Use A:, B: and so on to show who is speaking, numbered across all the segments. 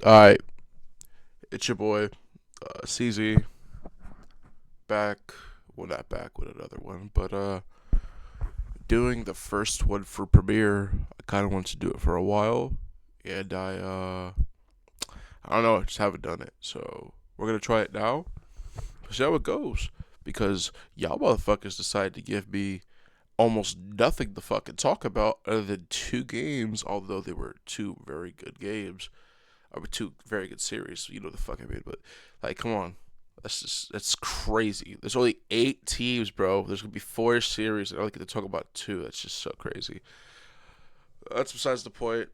A: Alright, it's your boy, Cz, back, well not back with another one, but doing the first one for Premiere. I kinda wanted to do it for a while, and I don't know, I just haven't done it, so we're gonna try it now, see how it goes, because y'all motherfuckers decided to give me almost nothing to fucking talk about other than two games, although they were two very good games. Or two very good series. You know the fuck I mean, but like, come on, that's crazy. There's only 8 teams, bro. There's gonna be 4 series, and I only get to talk about two. That's just so crazy. That's besides the point.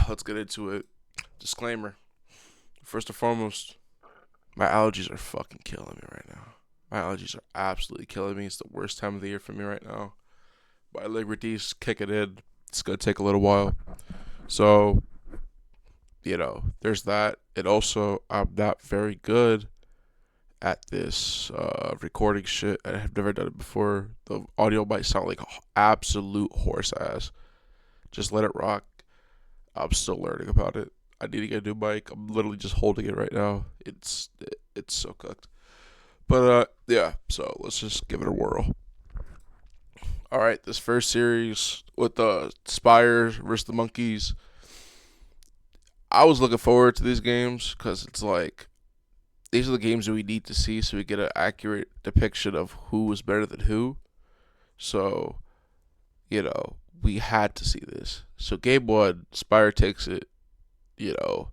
A: Let's get into it. Disclaimer: first and foremost, my allergies are fucking killing me right now. My allergies are absolutely killing me. It's the worst time of the year for me right now. My liberties kicking in. It's gonna take a little while. So there's that. And also, I'm not very good at this recording shit. I have never done it before. The audio might sound like absolute horse ass. Just let it rock. I'm still learning about it. I need to get a new mic. I'm literally just holding it right now. It's so cooked. But yeah. So let's just give it a whirl. All right, this first series with the Spires versus the Monkeys. I was looking forward to these games because it's like these are the games that we need to see so we get an accurate depiction of who was better than who. So, we had to see this. So game one, Spire takes it. You know,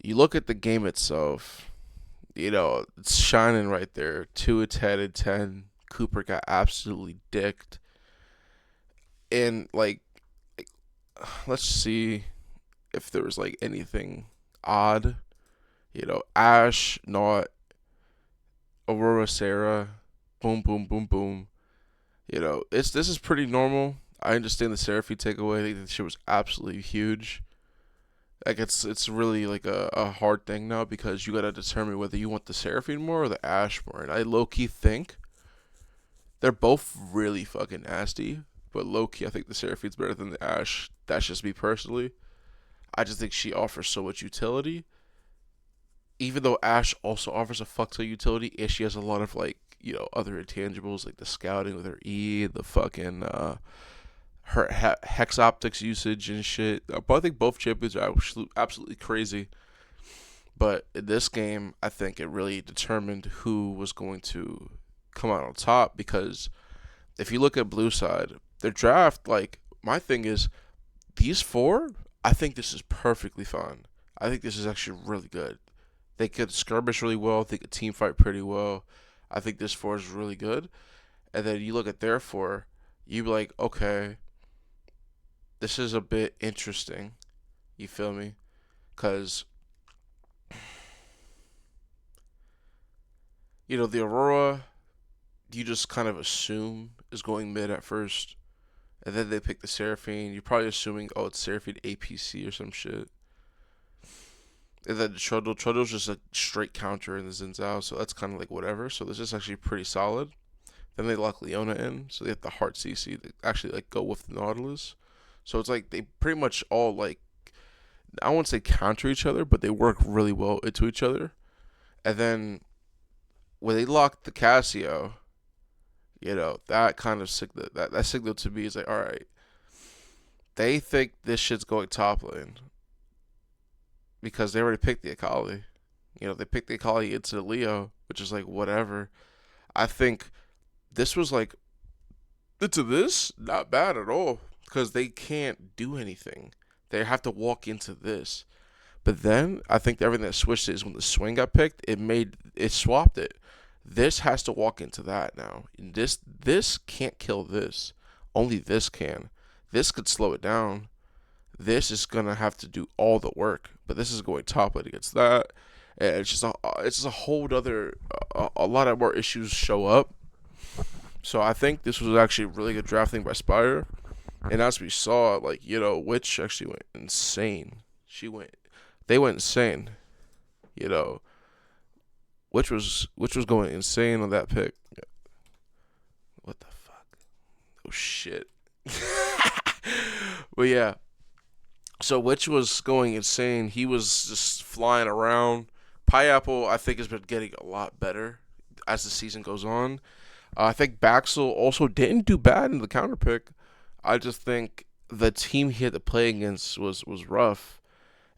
A: you look at the game itself. It's shining right there. 2 of 10 and 10. Cooper got absolutely dicked. And let's see if there was like anything odd. Ash, not Aurora, Sarah, boom, boom, boom, boom. This is pretty normal. I understand the Seraphine takeaway. I think the shit was absolutely huge. Like it's really like a hard thing now because you gotta determine whether you want the Seraphine more or the Ash more. And I low key think they're both really fucking nasty. But low key, I think the Seraphine's better than the Ash. That's just me personally. I just think she offers so much utility. Even though Ash also offers a fuck ton of utility, and she has a lot of other intangibles like the scouting with her E, the fucking her hex optics usage and shit. But I think both champions are absolutely crazy. But in this game, I think it really determined who was going to come out on top because if you look at blue side, their draft, my thing is these four, I think this is perfectly fine. I think this is actually really good. They could skirmish really well. They could team fight pretty well. I think this four is really good. And then you look at their four, you be like, okay, this is a bit interesting. You feel me? Because, the Aurora, you just kind of assume is going mid at first. And then they pick the Seraphine. You're probably assuming, oh, it's Seraphine APC or some shit. And then Trundle's just a straight counter in the Zinzao, so that's kind of like whatever. So this is actually pretty solid. Then they lock Leona in, so they have the Heart CC. They actually go with the Nautilus. So it's like they pretty much all I won't say counter each other, but they work really well into each other. And then when they lock the Casio, that kind of signal that signal to me is like, all right, they think this shit's going top lane because they already picked the Akali. They picked the Akali into the Leo, which is like whatever. I think this was into this not bad at all because they can't do anything. They have to walk into this. But then I think everything that switched is when the swing got picked, it swapped it. This has to walk into that now. And this can't kill this. Only this can. This could slow it down. This is gonna have to do all the work, but this is going top lane against that, and it's just a whole other a lot of more issues show up. So I think this was actually a really good drafting by Spire, and as we saw, Witch actually went insane. They went insane. You know, Witch was going insane on that pick. What the fuck? Oh shit. But yeah, So Witch was going insane. He was just flying around. Pineapple, I think, has been getting a lot better as the season goes on. I think Baxel also didn't do bad in the counter pick. I just think the team he had to play against was rough.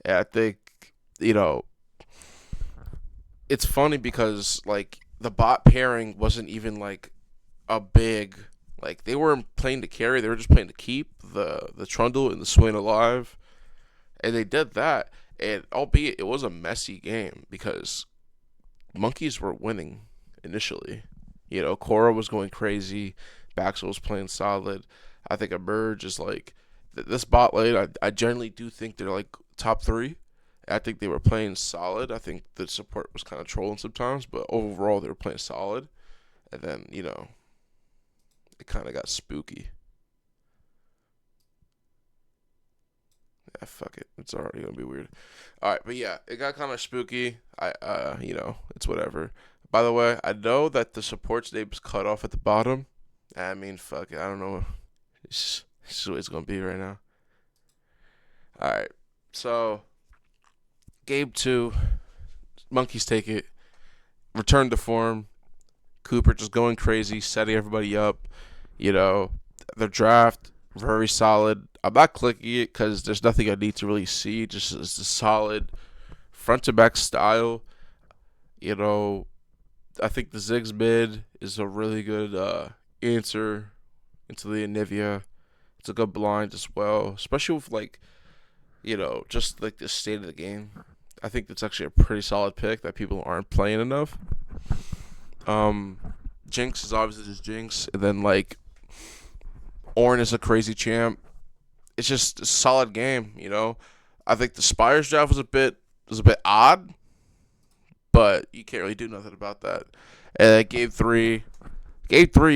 A: And I think, you know, it's funny because like the bot pairing wasn't even like a big, like they weren't playing to carry, they were just playing to keep the Trundle and the Swain alive. And they did that. And albeit it was a messy game because monkeys were winning initially. Cora was going crazy. Baxel was playing solid. I think Emerge is like this bot lane. I generally do think they're like top three. I think they were playing solid. I think the support was kind of trolling sometimes, but overall they were playing solid. And then it kind of got spooky. Yeah, fuck it. It's already gonna be weird. All right, but yeah, it got kind of spooky. It's whatever. By the way, I know that the support's name is cut off at the bottom. I mean, fuck it. I don't know. It's what it's gonna be right now. All right, so game two, monkeys take it. Return to form. Cooper just going crazy, setting everybody up. You know, their draft very solid. I'm not clicking it because there's nothing I need to really see. Just it's a solid front to back style. You know, I think the Ziggs mid is a really good answer into the Anivia. It's a good blind as well, especially with like just like the state of the game. I think that's actually a pretty solid pick that people aren't playing enough. Um, Jinx is obviously just Jinx, and then like Ornn is a crazy champ. It's just a solid game. I think the Spires draft was a bit odd, but you can't really do nothing about that. And game three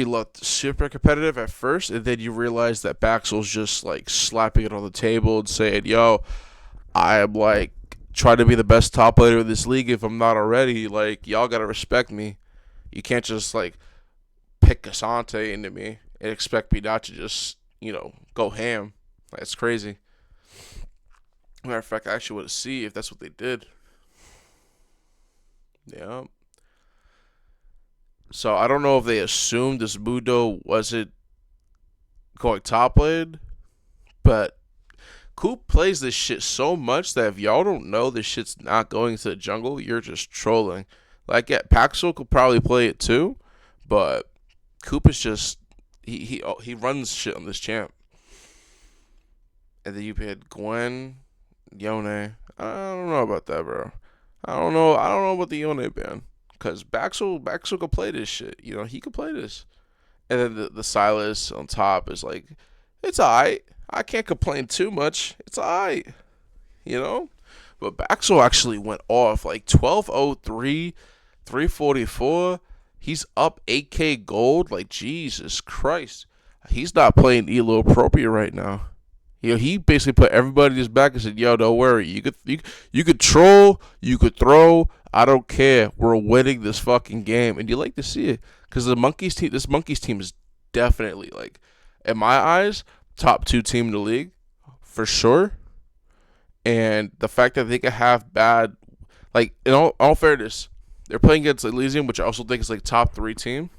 A: looked super competitive at first, and then you realize that Baxel's just like slapping it on the table and saying, "Yo, I am like trying to be the best top player in this league. If I'm not already, like y'all gotta respect me. You can't just like pick Asante into me and expect me not to just go ham. That's crazy." Matter of fact, I actually want to see if that's what they did. Yeah. So I don't know if they assumed this Mudo wasn't going top lane, but Coop plays this shit so much that if y'all don't know this shit's not going to the jungle, you're just trolling. Like, yeah, Paxel could probably play it too, but Coop is just he runs shit on this champ. And then you had Gwen, Yone. I don't know about that, bro. I don't know. I don't know about the Yone ban because Baxel could play this shit. He could play this. And then the Silas on top is like, it's alright. I can't complain too much. It's alright. You know? But Baxel actually went off like 1203, 344. He's up 8K gold. Like, Jesus Christ. He's not playing Elo appropriate right now. He basically put everybody in his back and said, "Yo, don't worry. You could troll, you could throw. I don't care. We're winning this fucking game." And you like to see it because this monkeys team is definitely like, in my eyes, top two team in the league for sure. And the fact that they could have bad, like in all fairness, they're playing against Elysium, which I also think is like top three team.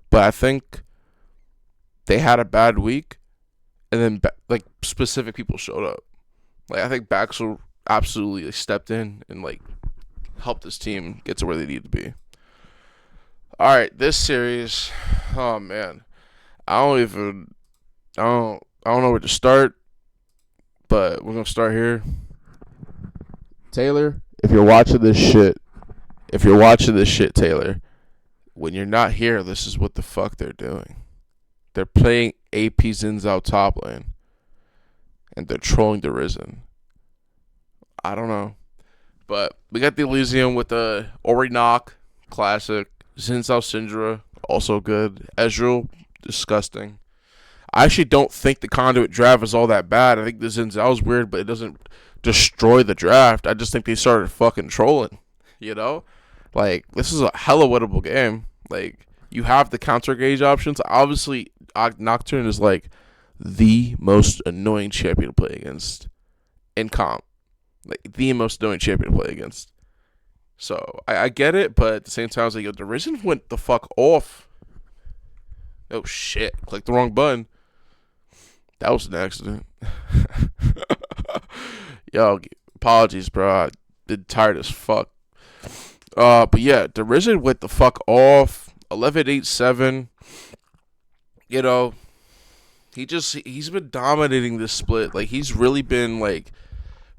A: But I think they had a bad week, and then like specific people showed up. Like I think Baxel absolutely stepped in and like helped this team get to where they need to be. All right, this series, oh man, I don't know where to start, but we're gonna start here. Taylor, if you're watching this shit, Taylor, when you're not here, this is what the fuck they're doing. They're playing AP Zinzao top lane, and they're trolling the Risen. I don't know. But we got the Elysium with the Ori Knock, classic. Zinzao Syndra, also good. Ezreal, disgusting. I actually don't think the Conduit draft is all that bad. I think the Zinzao's weird, but it doesn't destroy the draft. I just think they started fucking trolling. Like, this is a hella winnable game. Like, you have the counter gauge options. Obviously, Nocturne is like the most annoying champion to play against in comp. Like, the most annoying champion to play against. So, I get it, but at the same time, I was like, yo, the Risen went the fuck off. Oh, shit. Clicked the wrong button. That was an accident. Yo, apologies, bro. I been tired as fuck. But yeah, the Risen went the fuck off. 11-8-7. You know, he's been dominating this split. Like, he's really been like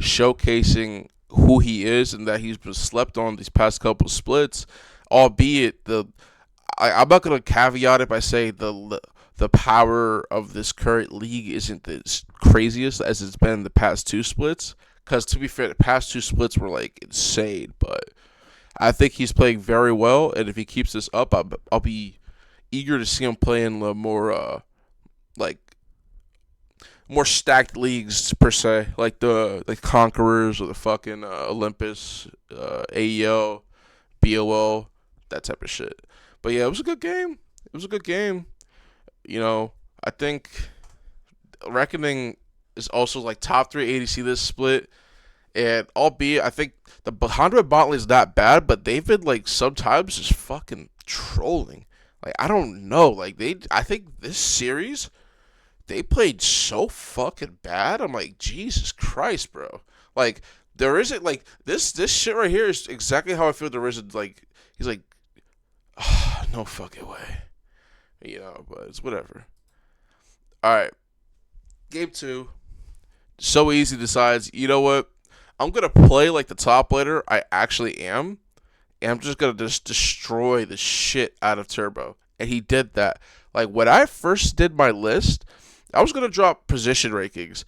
A: showcasing who he is and that he's been slept on these past couple splits. Albeit I'm not gonna caveat it by saying the power of this current league isn't as craziest as it's been in the past two splits. Because to be fair, the past two splits were like insane, but I think he's playing very well, and if he keeps this up, I'll be eager to see him play in the like more stacked leagues per se, like the Conquerors or the fucking Olympus, AEO, BOO, that type of shit. But yeah, it was a good game. It was a good game. You know, I think Reckoning is also like top 3 ADC this split. And albeit, I think the Honda Botlane is not bad, but they've been like sometimes just fucking trolling. Like, I don't know. Like, I think this series, they played so fucking bad. I'm like, Jesus Christ, bro. Like, there isn't like this shit right here is exactly how I feel there isn't like he's like no fucking way. You know, but it's whatever. Alright. Game 2. So easy decides, you know what? I'm gonna play like the top laner I actually am. And I'm just gonna just destroy the shit out of Turbo. And he did that. Like, when I first did my list, I was gonna drop position rankings.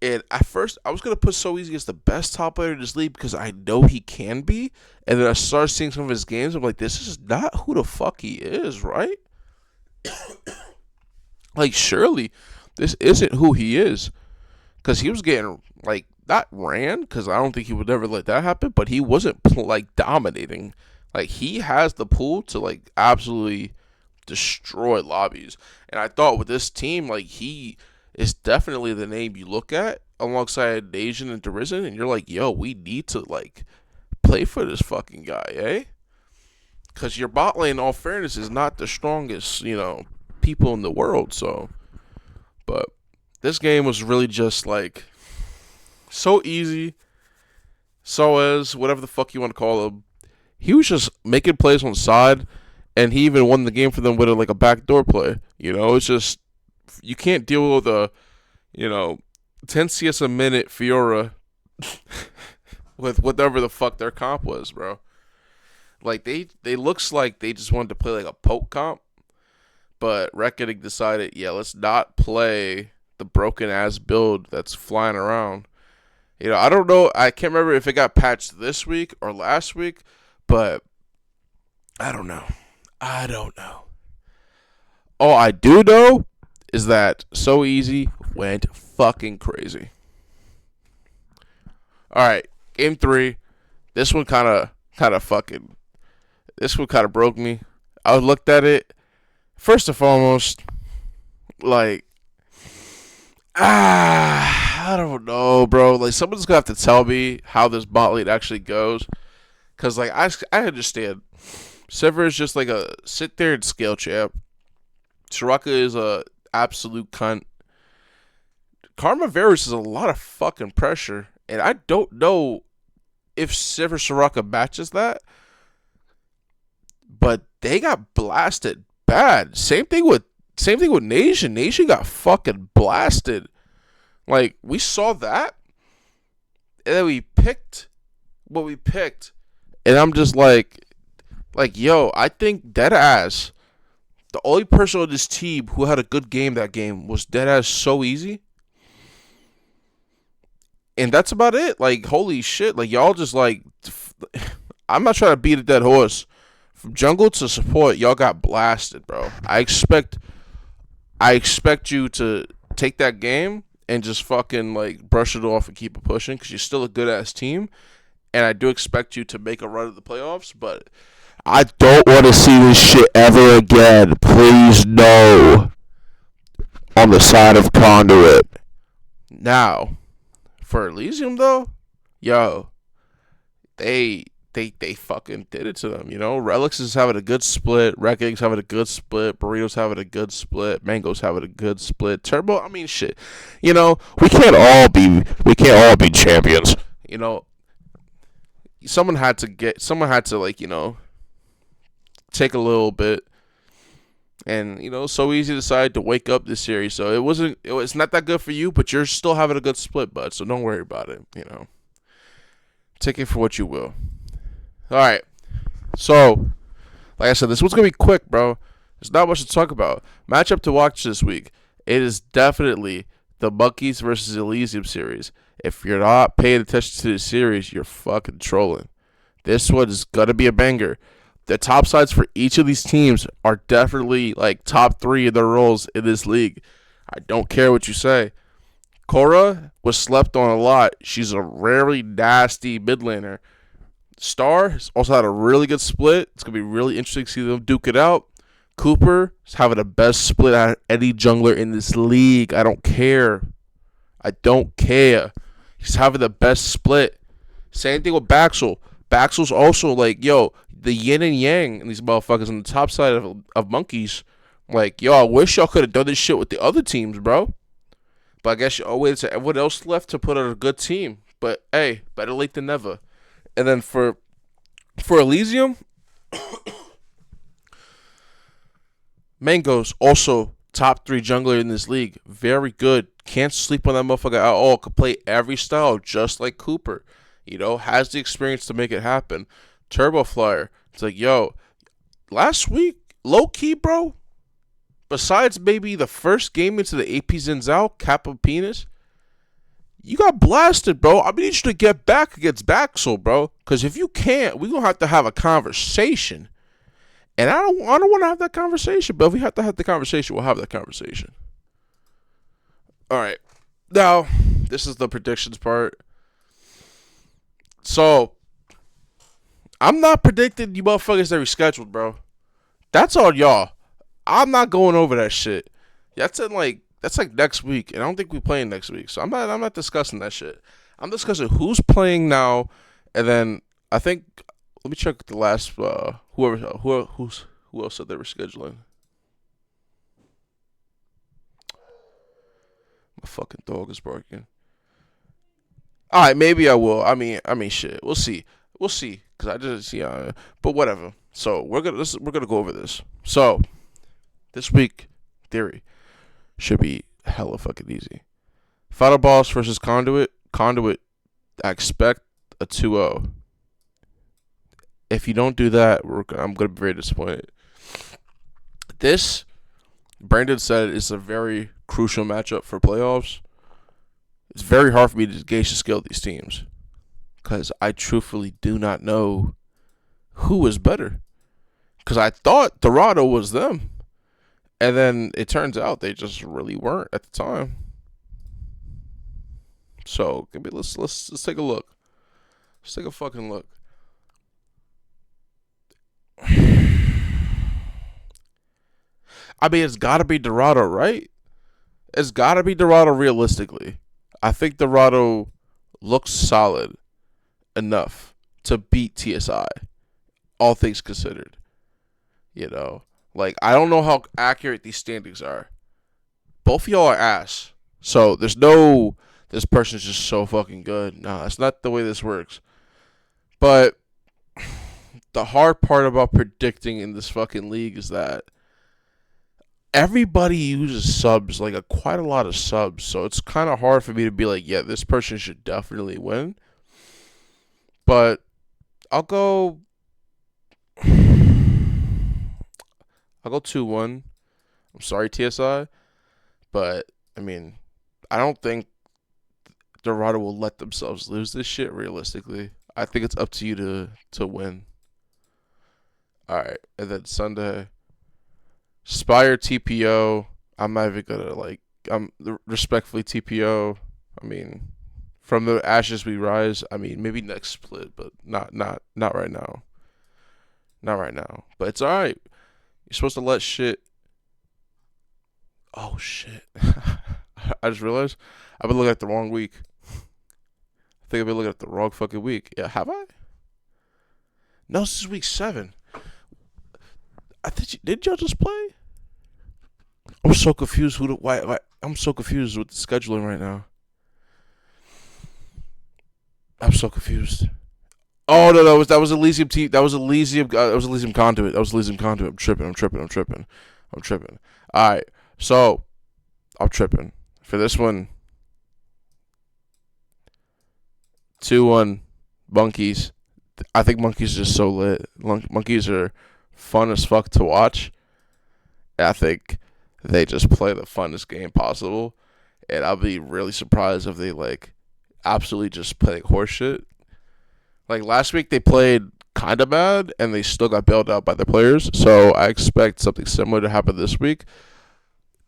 A: And at first, I was going to put So Easy as the best top player in this league because I know he can be. And then I started seeing some of his games. I'm like, this is not who the fuck he is, right? Like, surely this isn't who he is. Because he was getting, like, not ran, because I don't think he would ever let that happen. But he wasn't, like, dominating. Like, he has the pool to, like, absolutely destroy lobbies. And I thought with this team, like, he is definitely the name you look at alongside Asian and Derizen, and you're like, yo, we need to like play for this fucking guy, eh? Because your bot lane, in all fairness, is not the strongest, people in the world. So, but this game was really just like so easy. So as whatever the fuck you want to call him, he was just making plays on the side, and he even won the game for them with like a backdoor play. It's just you can't deal with a, 10 CS a minute Fiora with whatever the fuck their comp was, bro. Like, they looks like they just wanted to play like a poke comp, but Reckoning decided, yeah, let's not play the broken ass build that's flying around. I don't know. I can't remember if it got patched this week or last week, but I don't know. All I do know is that So Easy went fucking crazy. All right, game 3. This one kind of broke me. I looked at it first and foremost, like, I don't know, bro. Like, someone's gonna have to tell me how this bot lane actually goes, cause like I understand, Sever is just like a sit there and scale champ. Soraka is a absolute cunt. Karma Varus is a lot of fucking pressure, and I don't know if Sever Soraka matches that, but they got blasted bad. Same thing with Nation. Nation got fucking blasted. Like, we saw that, and then we picked what we picked, and I'm just like, yo, I think deadass, the only person on this team who had a good game that game was deadass So Easy. And that's about it. Like, holy shit. Like, y'all just like, I'm not trying to beat a dead horse. From jungle to support, y'all got blasted, bro. I expect you to take that game and just fucking like brush it off and keep it pushing, because you're still a good ass team. And I do expect you to make a run at the playoffs, but I don't want to see this shit ever again. Please, no. on the side of Conduit. Now, for Elysium though, yo, they fucking did it to them. Relics is having a good split. Wrecking's having a good split. Burrito's having a good split. Mango's having a good split. Turbo, I mean, shit. We can't all be champions. Someone had to take a little bit. And so easy decided to wake up this series. So it's not that good for you, but you're still having a good split, bud. So don't worry about it. Take it for what you will. All right. So, like I said, this one's gonna be quick, bro. There's not much to talk about. Matchup to watch this week. It is definitely the Monkeys versus Elysium series. If you're not paying attention to the series, you're fucking trolling. This one is gonna be a banger. The top sides for each of these teams are definitely top 3 in their roles in this league. I don't care what you say. Korra was slept on a lot. She's a rarely nasty mid laner. Star has also had a really good split. It's going to be really interesting to see them duke it out. Cooper is having the best split out of any jungler in this league. I don't care. He's having the best split. Same thing with Baxel. Baxel's also the yin and yang in these motherfuckers on the top side of Monkeys. I wish y'all could have done this shit with the other teams, bro. But I guess y'all waited to everyone else left to put out a good team. But hey, better late than never. And then for Elysium, Mango's also top 3 jungler in this league. Very good. Can't sleep on that motherfucker at all. Could play every style just like Cooper. Has the experience to make it happen. Turbo Flyer. It's last week, low key, bro. Besides maybe the first game into the AP Zinzao, Kappa Penis, you got blasted, bro. I need you to get back against Baxel, bro. Because if you can't, we're going to have a conversation. And I don't want to have that conversation, but if we have to have the conversation, we'll have that conversation. All right. Now, this is the predictions part. So, I'm not predicting you motherfuckers that rescheduled, bro. That's on y'all. I'm not going over that shit. That's next week, and I don't think we're playing next week. So I'm not discussing that shit. I'm discussing who's playing now, and then I think let me check the last who else said they were scheduling. My fucking dog is barking. All right, maybe I will. I mean, shit. We'll see. Cause I just but whatever. So we're gonna go over this. So this week, theory should be hella fucking easy. Final Boss versus Conduit. Conduit, I expect a 2-0. If you don't do that, I'm going to be very disappointed. This, Brandon said, is a very crucial matchup for playoffs. It's very hard for me to gauge the skill of these teams because I truthfully do not know who is better. Because I thought Dorado was them. And then it turns out they just really weren't at the time. So let's take a look. Let's take a fucking look. I mean, it's got to be Dorado, right? It's got to be Dorado realistically. I think Dorado looks solid enough to beat TSI, all things considered. I don't know how accurate these standings are. Both of y'all are ass. So there's no, this person's just so fucking good. No, that's not the way this works. But the hard part about predicting in this fucking league is that everybody uses subs, quite a lot of subs. So it's kind of hard for me to be yeah, this person should definitely win. But I'll go 2-1. I'm sorry, TSI. But, I mean, I don't think Dorado will let themselves lose this shit realistically. I think it's up to you to win. Alright, and then Sunday. Spire TPO. I'm not even gonna I'm respectfully TPO. I mean, from the ashes we rise. I mean, maybe next split, but not right now. Not right now. But it's alright. You're supposed to let shit Oh shit! I just realized I've been looking at the wrong week. I think I've been looking at the wrong fucking week. Yeah, have I? No, this is week 7. I think did y'all just play? I'm so confused. Why? I'm so confused with the scheduling right now. I'm so confused. Oh no, that was Elysium T. That was Elysium. That was Elysium Conduit. That was Elysium Conduit. I'm tripping. All right, so I'm tripping for this one. 2-1 Monkeys. I think Monkeys are just so lit. Monkeys are fun as fuck to watch. I think they just play the funnest game possible, and I'll be really surprised if they like absolutely just play like horseshit. Like last week, they played kind of bad, and they still got bailed out by their players. So I expect something similar to happen this week.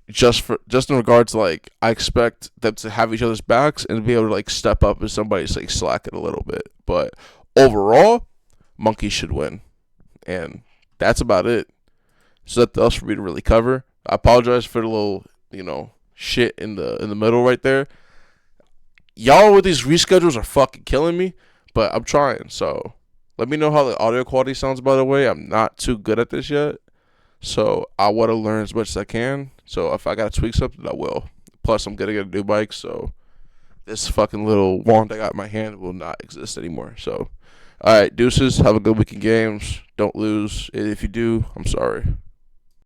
A: Just in regards to like, I expect them to have each other's backs and be able to like step up if somebody's like slacking a little bit. But overall, Monkeys should win, and that's about it. So that's else for me to really cover. I apologize for the little, shit in the middle right there. Y'all with these reschedules are fucking killing me, but I'm trying. So let me know how the audio quality sounds. By the way, I'm not too good at this yet, so I want to learn as much as I can. So if I gotta tweak something, I will. Plus, I'm gonna get a new bike, so this fucking little wand I got in my hand will not exist anymore. So, all right, deuces. Have a good week in games. Don't lose. If you do, I'm sorry.